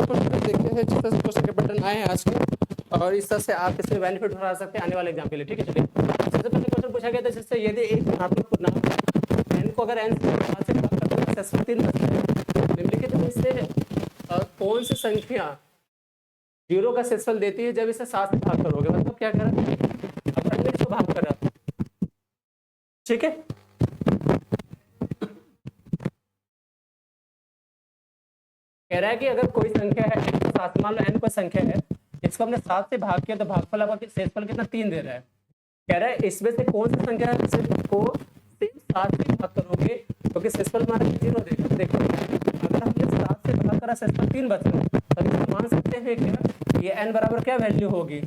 Question देखते हैं जिस तरह से क्वेश्चन के पैटर्न आए हैं आज के, और इस तरह से आप इसमें बेनिफिट उठा सकते हैं आने वाले एग्जाम के लिए। ठीक है, चलिए सबसे पहले क्वेश्चन पूछा गया था जिससे यदि एक धनात्मक पूर्णांक n को अगर n से 5 से भाग करते हैं तो 3 बचता है, निम्नलिखित में से कौन सी संख्या 0 का शेषफल देती है जब इसे 7 से भाग करोगे? मतलब क्या करा, अपन ने इसको भाग करा, ठीक है। कह रहा है कि अगर कोई संख्या है n को 7, मान लो n कोई संख्या है, इसको हमने 7 से भाग किया तो भागफल आपका शेषफल कितना 3 दे रहा है। कह रहा है इसमें से कौन सी संख्या है जिसको 7 से भाग करोगे क्योंकि शेषफल हमारा 0 देगा। देखो अगर हमने 7 से भाग करा शेषफल 3 बच रहा है तो मान सकते हैं क्या ये n बराबर क्या वैल्यू होगी,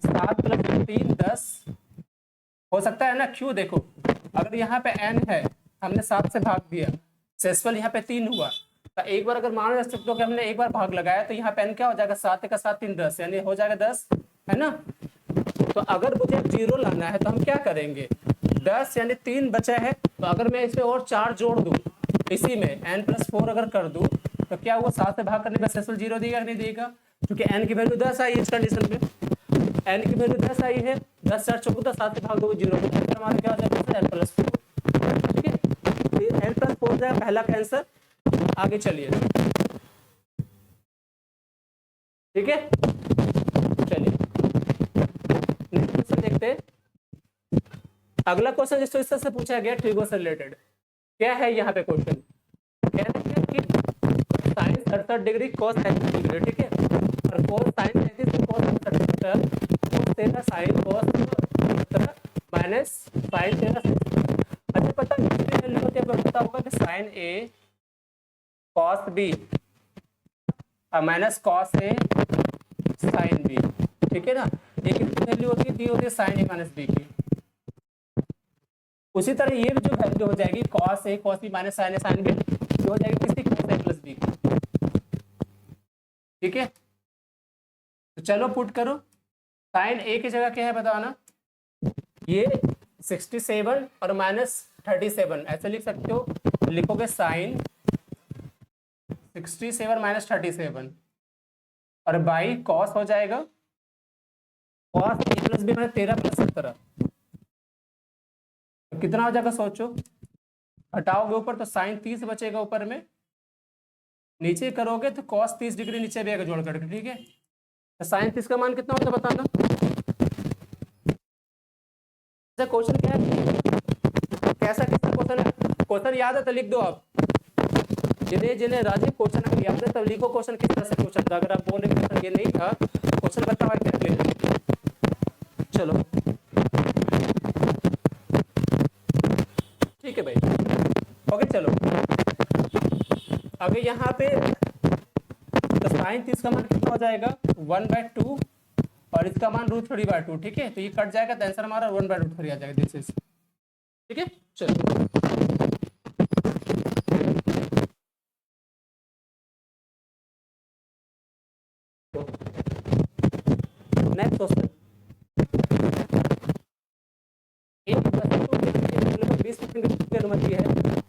7 + 3 10 हो सकता है ना। क्यों, देखो अगर यहाँ पे n है, हमने 7 से भाग दिया, शेषफल यहाँ पे 3 हुआ, तो एक बार अगर मान सकते हो कि हमने एक बार भाग लगाया तो यहाँ पे n क्या हो जाएगा, 7 का 7 3 10 यानी हो जाएगा 10, है ना। तो अगर मुझे 0 लाना है तो हम क्या करेंगे, 10 यानी 3 बचा है, तो अगर मैं इसमें और 4 जोड़ दूं, इसी में n+4 अगर कर दूं तो क्या हुआ, 7 से भाग करने पर शेषफल 0 देगा नहीं देगा, क्योंकि n की वैल्यू 10 आई इस कंडीशन में, n की वैल्यू 10 आई है, 10 4 14 7 से भाग दोगे 0 तो हमारा क्या हो जाएगा n+4, ठीक है। n+4 जाएगा पहला का आंसर। आगे चलिए, ठीक है, चलिए नेक्स्ट क्वेश्चन देखते हैं। अगला क्वेश्चन जिसको इस तरह से पूछा गया ट्रिगो से रिलेटेड, क्या है यहाँ पे क्वेश्चन, कह रहे हैं कि sin 67 डिग्री cos 35 डिग्री, ठीक है, और cos sin 33 cos 67 cos 13 sin cos 17 minus sin 13। अच्छा पता पता होगा कि sin A cos B minus cos A sin B, ठीक है ना, एक वैल्यू होती है दी होती है sin A माइनस B की। उसी तरह ये जो वैल्यू हो जाएगी cos A cos B minus sin A sin B ये हो जाएगी किसकी, cos A प्लस B की, ठीक है। तो चलो पुट करो, sin A की जगह क्या है बताना, ये 67 और माइनस 37 ऐसे लिख सकते हो, लिखोगे sin 67 माइनस 37 और बाई कॉस हो जाएगा कॉस ए प्लस बी मैंने 13 + 17, तो कितना हो जाएगा सोचो, हटाओगे ऊपर तो साइन 30 बचेगा ऊपर में, नीचे करोगे तो कॉस 30 डिग्री नीचे भी आएगा जोड़ करके, ठीक है। तो साइन 30 का मान कितना होता है बताना। क्वेश्चन क्या है, कैसा कितना क्वेश्चन है, क्वेश्चन याद है तो लिख दो आप, जिन्हें जिन्हें राजे क्वेश्चन अगर याद है तब लिखो क्वेश्चन किस तरह से क्वेश्चन था। अगर आप बोल रहे क्वेश्चन ये नहीं था, क्वेश्चन बताओ क्या क्लियर। चलो ठीक है भाई, ओके चलो आगे यहाँ पे तो साइन 30 का मान कितना हो जाएगा 1/2 और इसका मान √3/2, ठीक है। तो ये कट जाएगा तो आंसर हमारा 1/√3 आ जाएगा, दिस इज, ठीक है। चलो नेक्स्ट क्वेश्चन, एक वस्तु के 20% की अनुमति है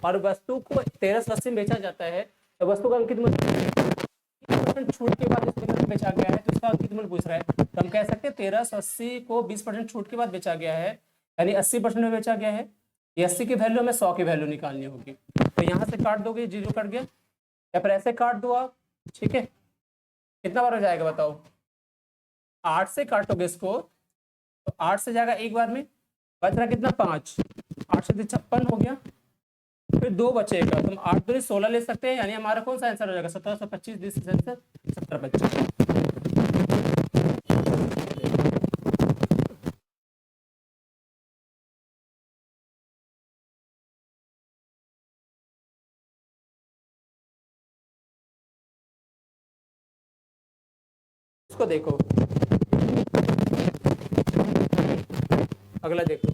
और वस्तु को 1380 में बेचा जाता है, तो वस्तु का अंकित मूल्य छूट के बाद इसमें बेचा गया है, तो उसका अंकित मूल्य पूछ रहा है। तो हम कह सकते हैं 1380 को 20% छूट के बाद बेचा गया है, यानी 80% में बेचा गया है। ये 80 की वैल्यू हमें 100 की वैल्यू निकालनी होगी, तो यहाँ से काट दोगे 0 कट गया, या फिर ऐसे काट दो आप, ठीक है। कितना बार हो जाएगा बताओ, 8 से काटोगे इसको तो 8 से जाएगा एक बार में, बच रहा कितना 5, 8 से 56 हो गया, फिर 2 बचेगा, तुम 8 दूनी 16 ले सकते हैं, यानी हमारा कौन सा आंसर हो जाएगा 1725, दिस इज आंसर 1725। इसको देखो, अगला देखो,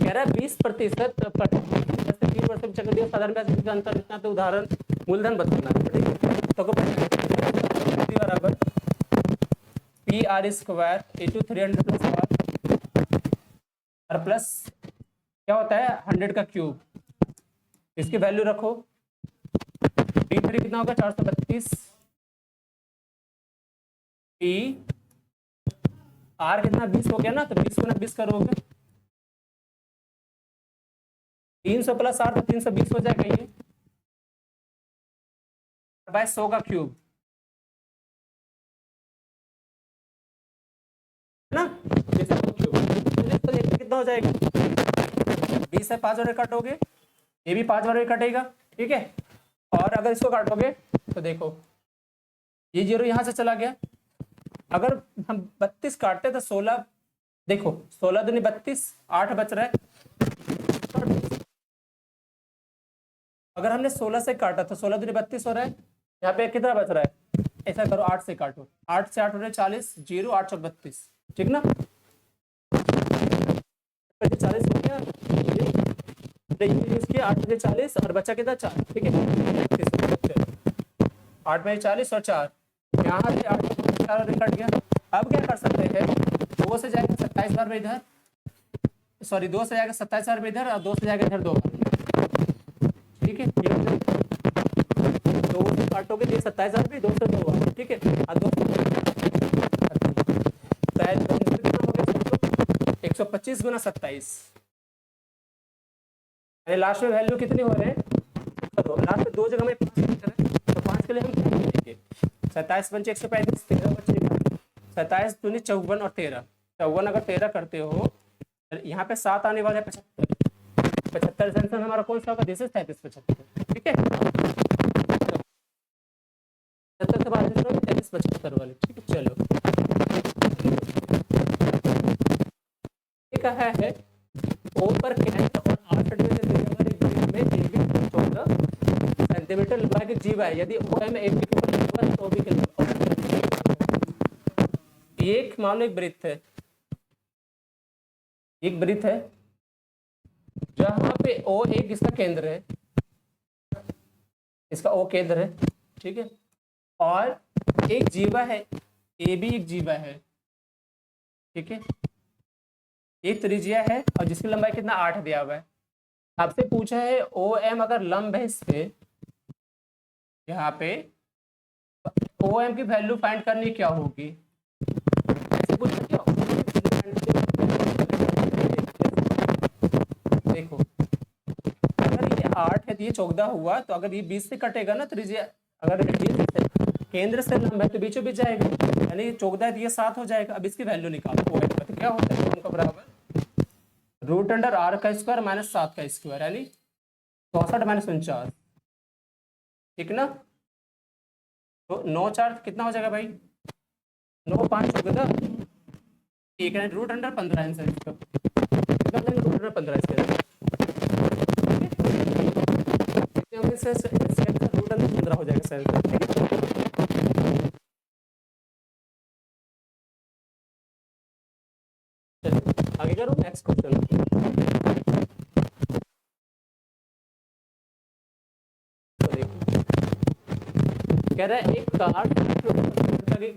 कह रहा है 20% 3 वर्ष में चक्र दिया साधारण ब्याज का अंतर इतना, तो उदाहरण मूलधन बताना है, ठीक है। तो बराबर PR² × 300 + R और प्लस क्या होता है 100 का क्यूब, इसकी वैल्यू रखो, D3 कितना होगा 432, P R कितना 20 हो गया ना, तो 20 गुना 20 करोगे, 300 प्लस R तो 320 हो जाएगा ये, बाय 100 का क्यूब है ना, तो कितना हो जाएगा 20 से 5 बार काटोगे, ये भी 5 बार कटेगा, ठीक है। और अगर इसको काटोगे तो देखो ये 0 यहां से चला गया, अगर हम 32 काटते तो 16, देखो 16 दूनी 32, 8 बच रहा है, अगर हमने 16 से काटा तो 16 दूनी 32 हो रहा है, यहाँ पे कितना बच रहा है, ऐसा करो 8 से काटो, 8 से 8 हो रहा है 40, 0 8 चौक 32, ठीक ना, 40 हो गया, 8 बजे 40 और बच्चा कितना 4, ठीक है, 8 बजे 40 और 4, यहाँ से 8 4 कट गया। अब क्या कर सकते हैं, 2 से जाएगा 27 बार में इधर, सॉरी 2 से जाएगा 27 बार में इधर, और 2 से जाएगा इधर 2 बार, ठीक है, 2 से काटोगे 27 बार में, 2 से 2 बार, ठीक है, और 2 125 गुना 27, लास्ट में वैल्यू कितनी हो रहे हैं, लास्ट में 2 जगह में 5 तो 5 के लिए हम क्या करेंगे, 27 पंचे 135, 13 बचेगा, 27 दूनी 54 और 13, 54 अगर 13 करते हो, यहाँ पे 7 आने वाला है 75 सेंसर हमारा कौन सा होगा, दिस इज 3375, ठीक है, 70 से बात 3375 वाले, ठीक है। चलो कहा है ओ पर कैंट और 8 सेंटीमीटर लंबाई की जीव है, यदि ओ एम एक तो भी एक मान लो एक वृत्त है, एक वृत्त है जहां पे ओ एक इसका केंद्र है, इसका ओ केंद्र है, ठीक है, और एक जीवा है, ए भी एक जीवा है, ठीक है, एक त्रिज्या है और जिसकी लंबाई कितना 8 दिया हुआ है। आपसे पूछा है ओ एम अगर लंब है इस पे, यहाँ पे ओ एम की वैल्यू फाइंड करनी क्या होगी, ऐसे पूछा क्या, देखो अगर ये 8 है तो ये 14 हुआ, तो अगर ये 20 से कटेगा ना त्रिज्या, अगर केंद्र से लंब है तो बीचों बीच जाएगा, यानी 14 है तो ये 7 हो जाएगा। अब इसकी वैल्यू निकालो, तो क्या होता है का बराबर रूट अंडर आर का स्क्वायर माइनस 7 का स्क्वायर, यानी 64 माइनस 49, ठीक ना, तो 9 4 कितना हो जाएगा भाई, 9 5 14, ठीक है, रूट अंडर 15 आंसर इसका, रूट अंडर 15 इसका, रूट अंडर 15 हो जाएगा सर, ठीक है। आगे करो नेक्स्ट क्वेश्चन, तो देखो कह रहा है एक कार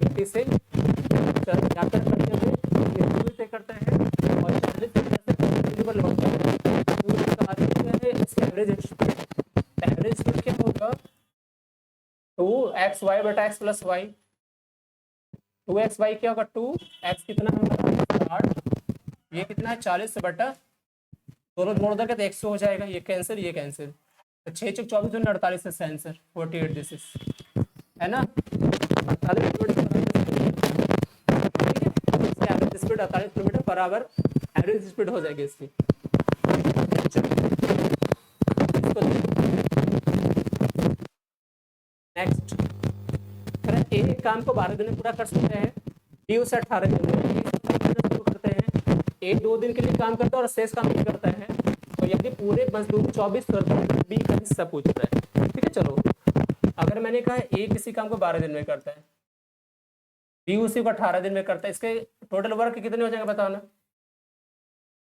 गति से यात्रा करते हुए तय करता है और 40 पर लौटता है, इसकी एवरेज स्पीड क्या होगा, 2xy बटा x प्लस वाई, 2xy क्या होगा 2x कितना होगा 8, ये कितना है 40 बटा, दोनों जोड़ दोगे तो 100 हो जाएगा, ये कैंसिल ये कैंसिल, तो 6 चौक 24 48 से आंसर 48 दिस इज, है ना, 48 एवरेज स्पीड 48 किलोमीटर बराबर एवरेज स्पीड हो जाएगी इसकी। नेक्स्ट एक काम को 12 दिन में पूरा कर सकते हैं, बी उसे 18 दिन में शुरू करते हैं, ए 2 दिन के लिए काम करता है और शेष काम नहीं करता है, और यदि पूरे मजदूर 24 बी का हिस्सा पूछ रहा है, ठीक है। चलो अगर मैंने कहा ए किसी काम को 12 दिन में करता है, बी उसी को 18 दिन में करता है, इसके टोटल वर्क कितने हो जाएगा बताना,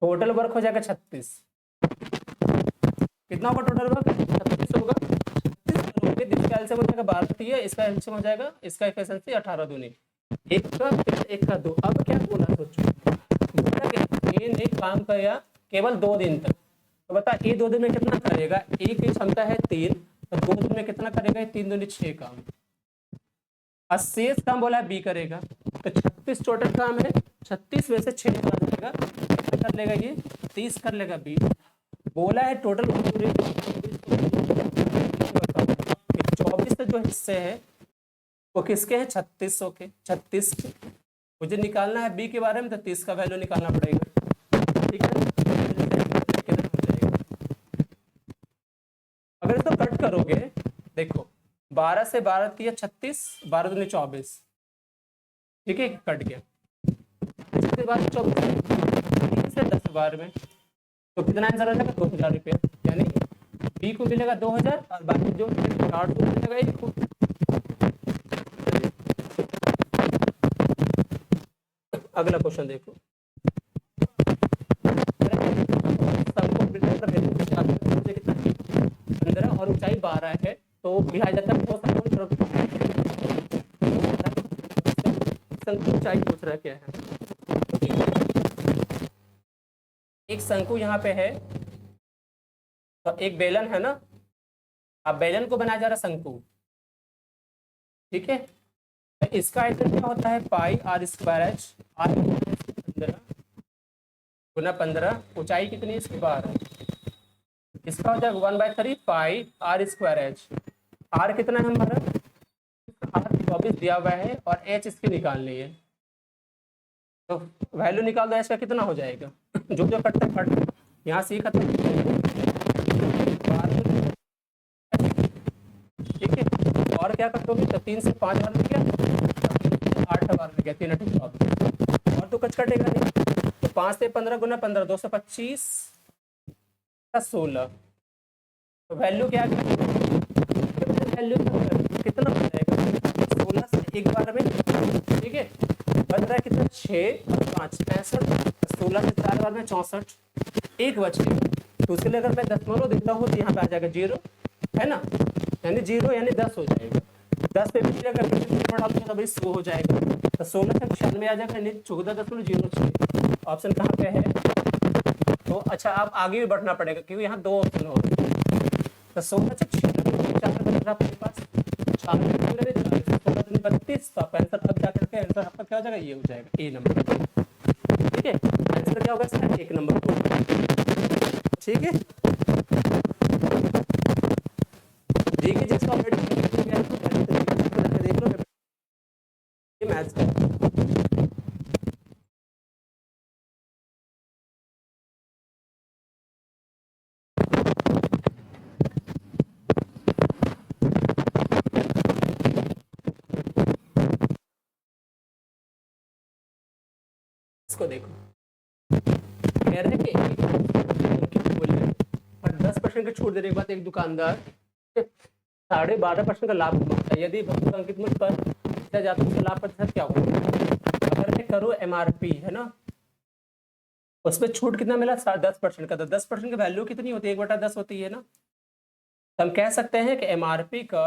टोटल वर्क हो जाएगा 36, कितना होगा टोटल वर्क 36 होगा, इसका एलसीएम हो जाएगा 12 है, इसका एलसीएम हो जाएगा, इसका एफिशिएंसी 18 दूनी, एक का 2। अब क्या बोला सोचो, ए ने काम किया केवल 2 दिन तक, तो बता ए 2 दिन में कितना करेगा, ए की क्षमता है 3, तो 2 दिन में कितना करेगा, 3 दूनी 6 काम, और शेष काम बोला है बी करेगा। तो 36 टोटल काम है, 36 में से 6 निकाल देगा, कितना कर लेगा ये 30 कर लेगा बी। बोला है टोटल 24 से जो हिस्से है वो किसके हैं, 3600 के, 36 के। मुझे निकालना है बी के बारे में, तो 30 का वैल्यू निकालना पड़ेगा, ठीक है। अगर इसको कट करोगे, देखो 12 से 12 दिया 36, 12 दूनी 24, ठीक है, कट गया। 24 से 10 बार में, तो कितना आंसर हो जाएगा, 2000 रुपया, यानी बी को मिलेगा 2000 और बाकी जो 60 को मिलेगा 1 को। अगला क्वेश्चन देखो, और ऊंचाई 12 है, तो लिखा जाता है ऊंचाई पूछ रहा है क्या है। एक शंकु यहाँ पे है, तो एक बेलन है ना, अब बेलन को बनाया जा रहा शंकु, ठीक है। तो इसका आयतन क्या होता है, पाई आर स्क्वायर एच, आर 15 गुना 15, ऊंचाई कितनी है इसकी 12, इसका हो जाएगा 1/3 पाई आर स्क्वायर एच। आर कितना है हमारा, आर 24 दिया हुआ है और एच इसकी निकालनी है, तो वैल्यू निकाल दो, एच का कितना हो जाएगा, जो जो कटता कट, यहाँ से खत्म, ठीक है। और क्या कटोगे, तो 3 से 5 बार में गया, 8 बार में गया, 3 8 24, और तो कुछ कटेगा नहीं। तो 5 से 15 गुना 15, 225 16, तो वैल्यू क्या है, वैल्यू कितना हो जाएगा, 16 से एक बार में, ठीक है, बन रहा है कितना 6 और 5 65, 16 से 4 बार में 64, एक बचेगा। तो उसके लिए अगर मैं दशमलव देता हूँ तो यहाँ पे आ जाएगा 0, है ना, यानी 0 यानी 10 हो जाएगा। 10 पे भी अगर डालूंगा तो भाई 100 हो जाएगा, तो 16 से 96 आ जाएगा, यानी 14.06। ऑप्शन कहाँ पे है, तो अच्छा आप आगे भी बढ़ना पड़ेगा क्योंकि यहाँ 2 ऑप्शन हो, तो 16 से 96 आपके पास 32, तो आप आंसर अब जाकर के आंसर आपका क्या हो जाएगा, ये हो जाएगा ए नंबर, ठीक है। आंसर क्या होगा इसका, 1 नंबर, ठीक है। देखिए जिसका देख लो मैथ्स का, इसको देखो, कह रहे हैं कि और 10% की छूट देने के बाद एक दुकानदार 12.5% का लाभ कमाता है। यदि वस्तु का अंकित मूल्य पर बेचा जाता है, उसका लाभ प्रतिशत क्या होगा। अगर मैं करूँ एमआरपी है ना, उसमें छूट कितना मिला 10% का, तो 10% की वैल्यू कितनी होती है, 1/10 होती है ना। तो हम कह सकते हैं कि एमआरपी का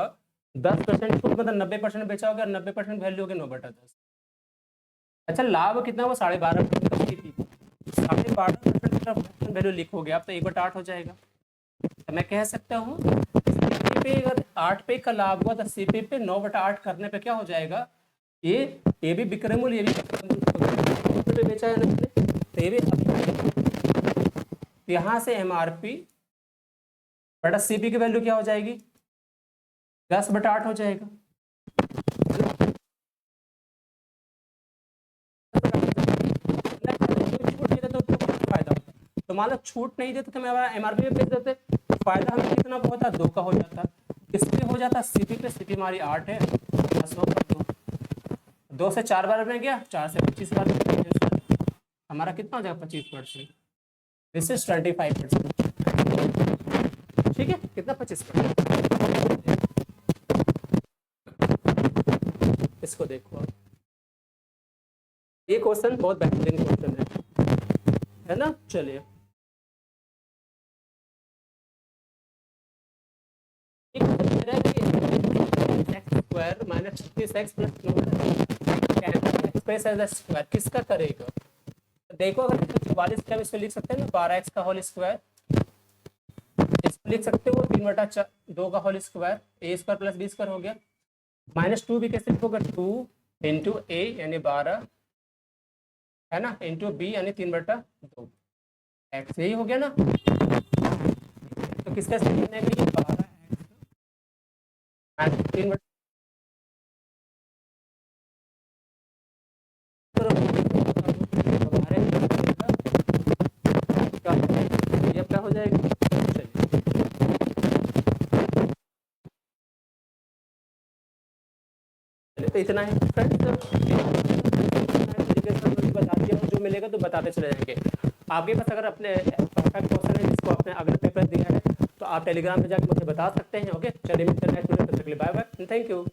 10% छूट मतलब 90% बेचा होगा और 90% वैल्यू होगी 9/10। अच्छा लाभ कितना हुआ 12.5%, 12.5% वैल्यू लिख हो गया, अब तो 1/8 हो जाएगा। तो मैं कह सकता हूँ पे अगर 8 पे का लाभ हुआ तो सीपी पे 9/8 करने पे क्या हो जाएगा, ये भी विक्रय मूल्य, ये भी पे बेचा है ना, तो ये भी यहाँ से एमआरपी बटा सीपी की वैल्यू क्या हो जाएगी 10/8 हो जाएगा। तो मान लो छूट नहीं देते तो मैं एमआरपी पे बेच देते, फायदा हमें कितना होता 2 का हो जाता, किसपे हो जाता सीपी पे, सीपी हमारी 8 है, 2 से 4 बार में गया, 4 से 25 बार में गया, हमारा कितना हो जाएगा 25%, दिस इज 25%, ठीक है, कितना 25%। इसको देखो, ये क्वेश्चन बहुत बेहतरीन क्वेश्चन है ना। चलिए square minus 36x plus square किसका करेगा। देखो अगर 44 का इसको लिख सकते हैं ना 12x का होल स्क्वायर, लिख सकते हो 3/2 का होल स्क्वायर, ए स्क्वायर प्लस बी स्क्वायर हो गया। -2 भी कैसे लिखोगे, 2 इंटू ए यानी 12 है ना, इंटू बी यानी 3/2, एक्स यही हो गया ना। तो किसका सही बनेगा ये 12x 3 ये क्या हो जाएगा। चलिए तो इतना है फ्रेंड्स, बता दिया, जो मिलेगा तो बताते चले जाएंगे। आपके पास अगर अपने परफेक्ट क्वेश्चन है जिसको आपने अगले पेपर दिया है तो आप टेलीग्राम पे जाकर मुझे बता सकते हैं। ओके, चलिए मिलते हैं नेक्स्ट वीडियो, तब तक के लिए बाय बाय, थैंक यू।